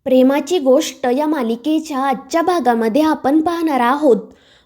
प्रेमाची गोष्ट या मालिकेच्या आजच्या भागामध्ये आपण पाहणार आहोत.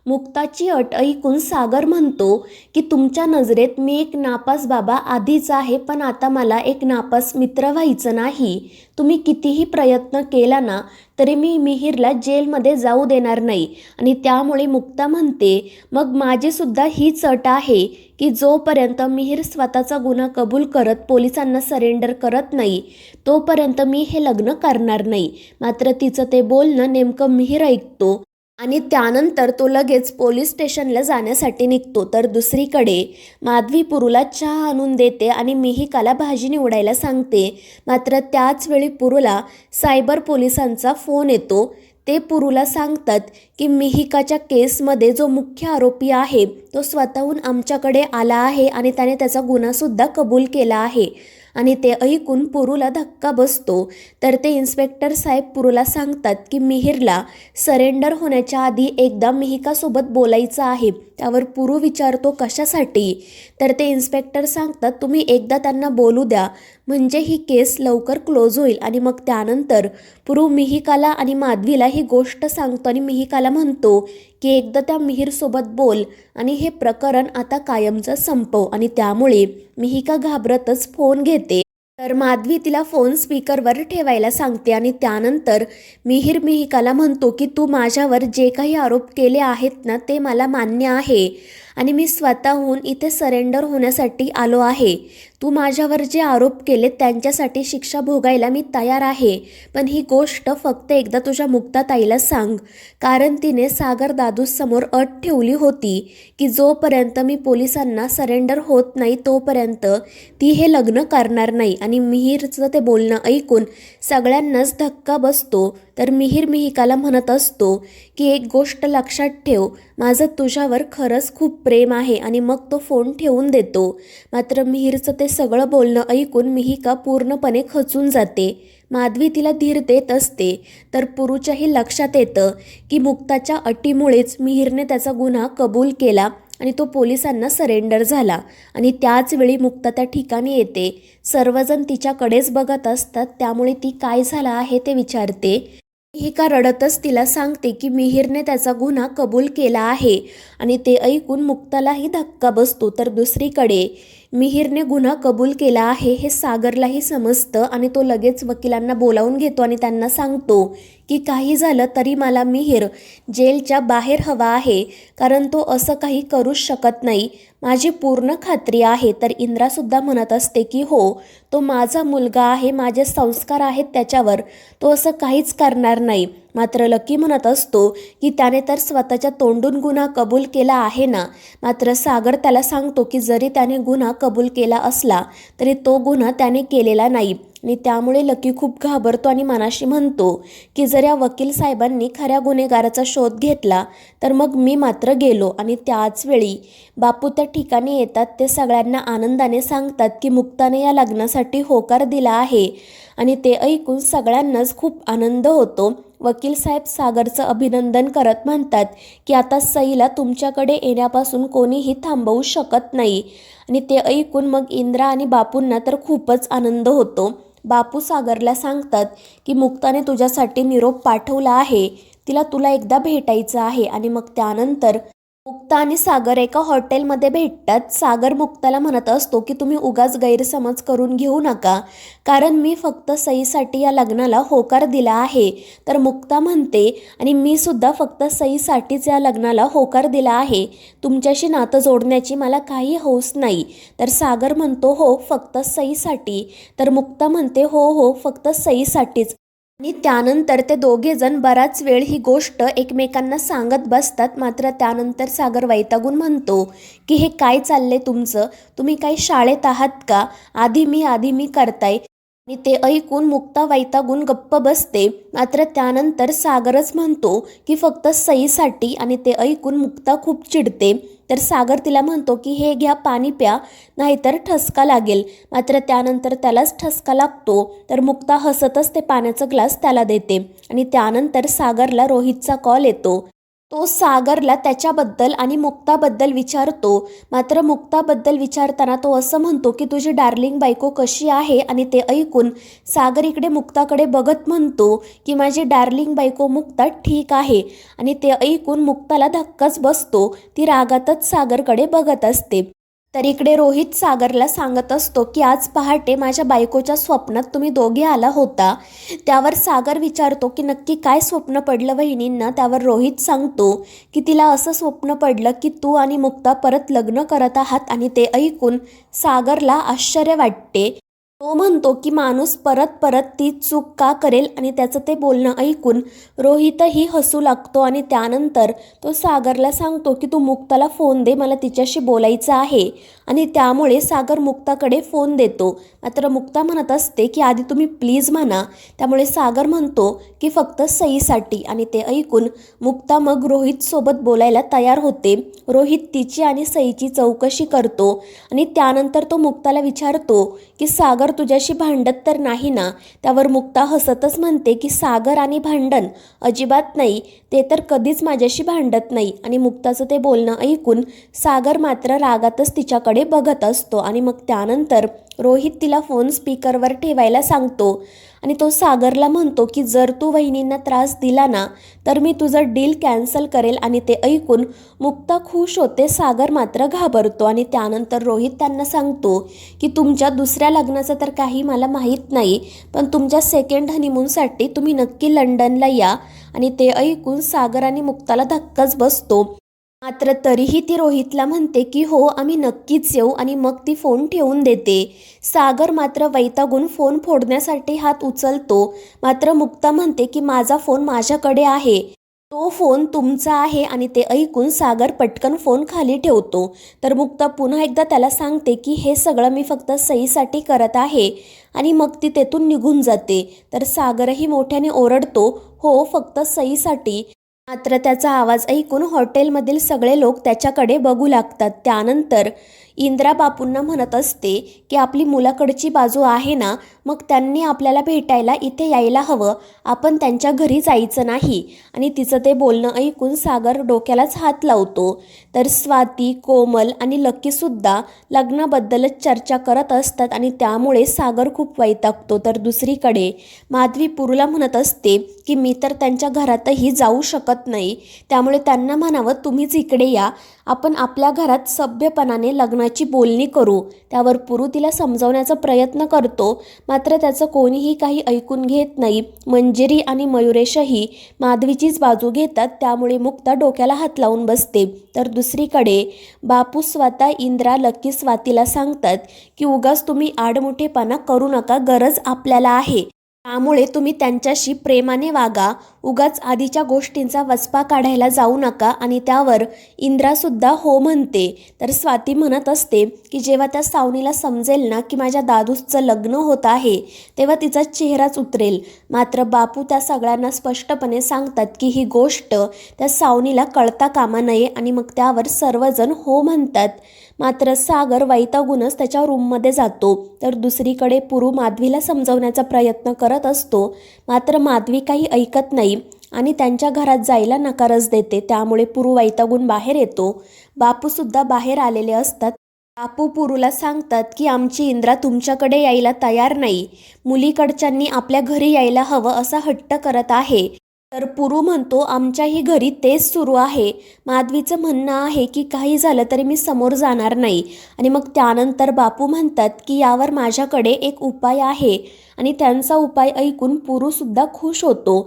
मुक्ताची अट ऐकून सागर म्हणतो की तुमच्या नजरेत मी एक नापास बाबा आधीच आहे, पण आता मला एक नापास मित्र व्हायचं नाही. तुम्ही कितीही प्रयत्न केला ना तरी मी मिहिरला जेलमध्ये जाऊ देणार नाही. आणि त्यामुळे मुक्ता म्हणते, मग माझी सुद्धा हीच अट आहे की जोपर्यंत मिहिर स्वतःचा गुन्हा कबूल करत पोलिसांना सरेंडर करत नाही तोपर्यंत मी हे लग्न करणार नाही. मात्र तिचं ते बोलणं नेमकं मिहिर ऐकतो आणि त्यानंतर तो लगेच पोलीस स्टेशनला जाण्यासाठी निघतो. तर दुसरीकडे माधवी पुरूला चहा आणून देते आणि मिहिकाला भाजी निवडायला सांगते. मात्र त्याच वेळी पुरूला सायबर पोलिसांचा फोन येतो. ते पुरूला सांगतात की मिहिकाच्या केसमध्ये जो मुख्य आरोपी आहे तो स्वतःहून आमच्याकडे आला आहे आणि त्याने त्याचा गुन्हासुद्धा कबूल केला आहे. आणि ते ऐकून पुरूला धक्का बसतो. तर ते इन्स्पेक्टर साहेब पुरूला सांगतात की मिहिरला सरेंडर होण्याच्या आधी एकदा मिहिकासोबत बोलायचं आहे. त्यावर पुरू विचारतो कशासाठी. तर ते इन्स्पेक्टर सांगतात तुम्ही एकदा त्यांना बोलू द्या, म्हणजे ही केस लवकर क्लोज होईल. आणि मग त्यानंतर पुरू मिहिकाला आणि माधवीला ही गोष्ट सांगतो आणि मिहिकाला म्हणतो की एकदा त्या मिहिरसोबत बोल आणि हे प्रकरण आता कायमचं संपव. आणि त्यामुळे मिहिका घाबरतच फोन घेते. तर माधवी तिला फोन स्पीकरवर ठेवायला सांगते आणि त्यानंतर मिहिर मिहिकाला म्हणतो की तू माझ्यावर जे काही आरोप केले आहेत ना ते मला मान्य आहे आणि मी स्वतःहून इथे सरेंडर होण्यासाठी आलो आहे. तू माझ्यावर जे आरोप केले त्यांच्यासाठी शिक्षा भोगायला मी तयार आहे. पण ही गोष्ट फक्त एकदा तुझ्या मुक्ताताईला सांग, कारण तिने सागर दादूसमोर अट ठेवली होती की जोपर्यंत मी पोलिसांना सरेंडर होत नाही तोपर्यंत ती हे लग्न करणार नाही. आणि मिहिरचं ते बोलणं ऐकून सगळ्यांनाच धक्का बसतो. तर मिहिर मिहिकाला म्हणत असतो की एक गोष्ट लक्षात ठेव, माझं तुझ्यावर खरंच खूप प्रेम आहे. आणि मग तो फोन ठेवून देतो. मात्र मिहिरचं ते सगळं बोलणं ऐकून मिहिका पूर्णपणे खचून जाते. माधवी तिला धीर देत असते. तर पुरूच्याही लक्षात येतं की मुक्ताच्या अटीमुळेच मिहिरने त्याचा गुन्हा कबूल केला आणि तो पोलिसांना सरेंडर झाला. आणि त्याच वेळी मुक्ता त्या ठिकाणी येते. सर्वजण तिच्याकडेच बघत असतात, त्यामुळे ती काय झालं आहे ते विचारते. मिहिका रडतच तिला सांगते की मिहिरने त्याचा गुन्हा कबूल केला आहे. आणि ते ऐकून मुक्तालाही धक्का बसतो. तर दुसरीकडे मिहिरने गुन्हा कबूल केला आहे हे सागरलाही समजतं आणि तो लगेच वकिलांना बोलावून घेतो आणि त्यांना सांगतो की काही झालं तरी मला मिहिर जेलच्या बाहेर हवा आहे, कारण तो असं काही करूच शकत नाही, माझी पूर्ण खात्री आहे. तर इंद्रासुद्धा म्हणत असते की हो, तो माझा मुलगा आहे, माझे संस्कार आहेत त्याच्यावर, तो असं काहीच करणार नाही. मात्र लकी म्हणत असतो की त्याने तर स्वतःच्या तोंडून गुन्हा कबूल केला आहे ना. मात्र सागर त्याला सांगतो की जरी त्याने गुन्हा कबूल केला असला तरी तो गुन्हा त्याने केलेला नाही. आणि त्यामुळे लकी खूप घाबरतो आणि मनाशी म्हणतो की जर या वकील साहेबांनी खऱ्या गुन्हेगाराचा शोध घेतला तर मग मी मात्र गेलो. आणि त्याच वेळी बापू त्या ठिकाणी येतात. ते सगळ्यांना आनंदाने सांगतात की मुक्ताने या लग्नासाठी होकार दिला आहे. आणि ते ऐकून सगळ्यांनाच खूप आनंद होतो. वकील साहेब सागरचं अभिनंदन करत म्हणतात की आता सईला तुमच्याकडे येण्यापासून कोणीही थांबवू शकत नाही. आणि ते ऐकून मग इंद्रा आणि बापूंना तर खूपच आनंद होतो. बापू सागरला सांगतात की मुक्ताने तुझ्यासाठी निरोप पाठवला आहे, तिला तुला एकदा भेटायचं आहे. आणि मग त्यानंतर मुक्ता आणि सागर एका हॉटेलमध्ये भेटतात. सागर मुक्ताला म्हणत असतो की तुम्ही उगाच गैरसमज करून घेऊ नका, कारण मी फक्त सईसाठी या लग्नाला होकार दिला आहे. तर मुक्ता म्हणते आणि मी सुद्धा फक्त सईसाठीच या लग्नाला होकार दिला आहे, तुमच्याशी नातं जोडण्याची मला काही हौस नाही. तर सागर म्हणतो हो, फक्त सईसाठी. तर मुक्ता म्हणते हो हो, फक्त सईसाठीच. आणि त्यानंतर ते दोघेजण बराच वेळ ही गोष्ट एकमेकांना सांगत बसतात. मात्र त्यानंतर सागर वैतागून म्हणतो की हे काय चाललंय तुमचं, तुम्ही काही शाळेत आहात का, आधी मी करताय. आणि ते ऐकून मुक्ता वैतागून गप्प बसते. मात्र त्यानंतर सागरच म्हणतो की फक्त सईसाठी. आणि ते ऐकून मुक्ता खूप चिडते. तर सागर तिला म्हणतो की हे घ्या, पाणी प्या, नाहीतर ठसका लागेल. मात्र त्यानंतर त्यालाच ठसका लागतो. तर मुक्ता हसतच ते पाण्याचा ग्लास त्याला देते. आणि त्यानंतर सागरला रोहितचा कॉल येतो. तो सागरला त्याच्याबद्दल आणि मुक्ताबद्दल विचारतो. मात्र मुक्ताबद्दल विचारताना तो असं म्हणतो की तुझी डार्लिंग बायको कशी आहे, आणि ते ऐकून सागर इकडे मुक्ताकडे बघत म्हणतो की माझी डार्लिंग बायको मुक्ता ठीक आहे. आणि ते ऐकून मुक्ताला धक्काच बसतो. ती रागातच सागरकडे बघत असते. तर इकडे रोहित सागरला सांगत असतो की आज पहाटे माझ्या बायकोच्या स्वप्नात तुम्ही दोघे आला होता. त्यावर सागर विचारतो की नक्की काय स्वप्न पडलं वहिनींना. त्यावर रोहित सांगतो की तिला असं स्वप्न पडलं की तू आणि मुक्ता परत लग्न करत आहात. आणि ते ऐकून सागरला आश्चर्य वाटते. तो म्हणतो की माणूस परत परत ती चूक का करेल, आणि त्याचं ते बोलणं ऐकून रोहितही हसू लागतो. आणि त्यानंतर तो सागरला सांगतो की तू मुक्ताला फोन दे, मला तिच्याशी बोलायचं आहे. आणि त्यामुळे सागर मुक्ताकडे फोन देतो. मात्र मुक्ता म्हणत असते की आधी तुम्ही प्लीज म्हणा. त्यामुळे सागर म्हणतो की फक्त सईसाठी. आणि ते ऐकून मुक्ता मग रोहितसोबत बोलायला तयार होते. रोहित तिची आणि सईची चौकशी करतो. आणि त्यानंतर तो मुक्ताला विचारतो की सागर तुझ्याशी भांडत तर नाही ना. त्यावर मुक्ता हसतच म्हणते की सागर आणि भांडण अजिबात नाही, ते तर कधीच माझ्याशी भांडत नाही. आणि मुक्ताचं ते बोलणं ऐकून सागर मात्र रागातच तिच्याकडे बघत असतो. आणि मग त्यानंतर रोहित तिला फोन स्पीकरवर ठेवायला सांगतो. आणि तो सागरला म्हणतो की जर तू वहिनींना त्रास दिला ना तर मी तुझं डील कॅन्सल करेल. आणि ते ऐकून मुक्ता खुश होते. सागर मात्र घाबरतो. आणि त्यानंतर रोहित त्यांना सांगतो की तुमच्या दुसऱ्या लग्नाचं तर काही मला माहीत नाही, पण तुमच्या सेकंड हनीमूनसाठी तुम्ही नक्की लंडनला या. आणि ते ऐकून सागर आणि मुक्ताला धक्काच बसतो. मात्र तरीही ती रोहितला म्हणते की हो आम्ही नक्कीच येऊ. आणि मग ती फोन ठेवून देते. सागर मात्र वैतागून फोन फोडण्यासाठी हात उचलतो. मात्र मुक्ता म्हणते की माझा फोन माझ्याकडे आहे, तो फोन तुमचा आहे. आणि ते ऐकून सागर पटकन फोन खाली ठेवतो. तर मुक्ता पुन्हा एकदा त्याला सांगते की हे सगळं मी फक्त सईसाठी करत आहे. आणि मग ती तेथून निघून जाते. तर सागरही मोठ्याने ओरडतो, हो फक्त सईसाठी. मात्र त्याचा आवाज ऐकून हॉटेलमधील सगळे लोक त्याच्याकडे बघू लागतात. त्यानंतर इंद्रा बापूंना म्हणत असते की आपली मुलाकडची बाजू आहे ना, मग त्यांनी आपल्याला भेटायला इथे यायला हवं, आपण त्यांच्या घरी जायचं नाही. आणि तिचं ते बोलणं ऐकून सागर डोक्यालाच हात लावतो. तर स्वाती, कोमल आणि लकीसुद्धा लग्नाबद्दलच चर्चा करत असतात. आणि त्यामुळे सागर खूप वैतागतो. तर दुसरीकडे माधवी पुरूला म्हणत असते की मी तर त्यांच्या घरातही जाऊ शकत नाही, त्यामुळे त्यांना म्हणावं तुम्हीच इकडे या, आपण आपल्या घरात सभ्यपणाने लग्नाची बोलणी करू. त्यावर पुरू तिला समजावण्याचा प्रयत्न करतो. मात्र त्याचं कोणीही काही ऐकून घेत नाही. मंजिरी आणि मयुरेशही माधवीचीच बाजू घेतात. त्यामुळे मुक्ता डोक्याला हात लावून बसते. तर दुसरीकडे बापू स्वतः इंद्रा, लकी, स्वातीला सांगतात की उगाच तुम्ही आडमुठेपणा करू नका, गरज आपल्याला आहे, त्यामुळे तुम्ही त्यांच्याशी प्रेमाने वागा, उगाच आधीच्या गोष्टींचा वचपा काढायला जाऊ नका. आणि त्यावर इंद्रासुद्धा हो म्हणते. तर स्वाती म्हणत असते की जेव्हा त्या सावनीला समजेल ना की माझ्या दादूचं लग्न होत आहे, तेव्हा तिचा चेहराच उतरेल. मात्र बापू त्या सगळ्यांना स्पष्टपणे सांगतात की ही गोष्ट त्या सावनीला कळता कामा नये. आणि मग त्यावर सर्वजण हो म्हणतात. मात्र सागर वैतागूनच त्याच्या रूममध्ये जातो. तर दुसरीकडे पुरू माधवीला समजवण्याचा प्रयत्न करत असतो. मात्र माधवी काही ऐकत नाही आणि त्यांच्या घरात जायला नकारच देते. त्यामुळे पुरू वैतागून बाहेर येतो. बापूसुद्धा बाहेर आलेले असतात. बापू पुरूला सांगतात की आमची इंद्रा तुमच्याकडे यायला तयार नाही, मुलीकडच्यांनी आपल्या घरी यायला हवं असा हट्ट करत आहे. तर पुरू म्हणतो आमच्याही घरी तेच सुरू आहे. माधवीचं म्हणणं आहे की काही झालं तरी मी समोर जाणार नाही. आणि मग त्यानंतर बापू म्हणतात की यावर माझ्याकडे एक उपाय आहे. आणि त्यांचा उपाय ऐकून पुरूसुद्धा खुश होतो.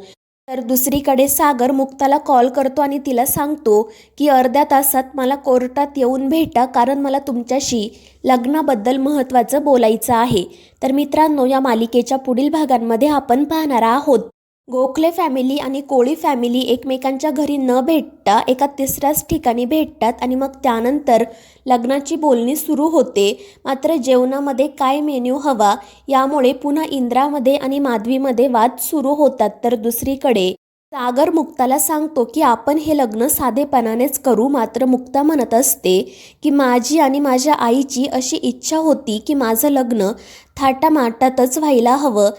तर दुसरीकडे सागर मुक्ताला कॉल करतो आणि तिला सांगतो की अर्ध्या तासात मला कोर्टात येऊन भेटा, कारण मला तुमच्याशी लग्नाबद्दल महत्त्वाचं बोलायचं आहे. तर मित्रांनो, या मालिकेच्या पुढील भागांमध्ये आपण पाहणार आहोत गोखले फॅमिली आणि कोळी फॅमिली एकमेकांच्या घरी न भेटता एका तिसऱ्याच ठिकाणी भेटतात. आणि मग त्यानंतर लग्नाची बोलणी सुरू होते. मात्र जेवणामध्ये काय मेन्यू हवा यामुळे पुन्हा इंद्रामध्ये आणि माधवीमध्ये वाद सुरू होतात. तर दुसरीकडे सागर मुक्ताला सांगतो की आपण हे लग्न साधेपणानेच करू. मात्र मुक्ता म्हणत असते की माझी आणि माझ्या आईची अशी इच्छा होती की माझं लग्न थाटामाटातच व्हायला हवं.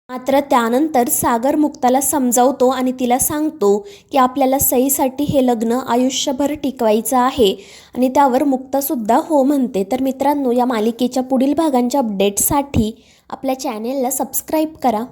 मात्र त्यानंतर सागर मुक्ताला समजावतो आणि तिला सांगतो की आपल्याला सईसाठी हे लग्न आयुष्यभर टिकवायचं आहे आणि त्यावर मुक्तासुद्धा हो म्हणते. तर मित्रांनो, या मालिकेच्या पुढील भागांच्या अपडेट्ससाठी आपल्या चॅनेलला सबस्क्राईब करा.